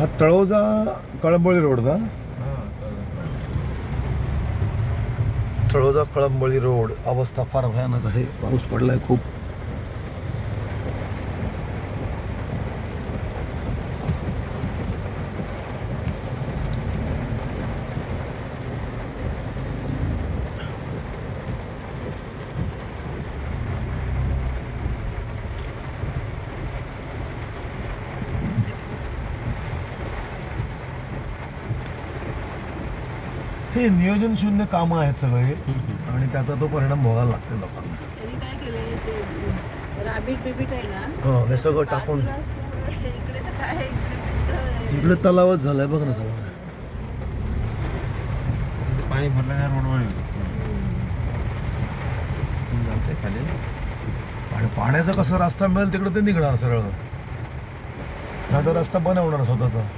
हा तळोजा कळंबोळी रोड ना? तळोजा कळंबोळी रोड अवस्था फार भयानक आहे. पाऊस पडलाय खूप. हे नियोजन शून्य कामं आहेत सगळे आणि त्याचा तो परिणाम भोगायला लागते लोकांना. त्यांनी काय केलंय ते रॅबिट बिबिट आहे ना, हो हे सगळं टाकून इकडे तर काय इकडे इकडे तलावच झालाय बघ ना सगळं. पाणी भरलं का रोडवर जाते खाली. आणि पाण्याचा कसा रस्ता मिळेल तिकडे ते निघणार सरळ, नाही तर रस्ता बनवणार स्वतःचा.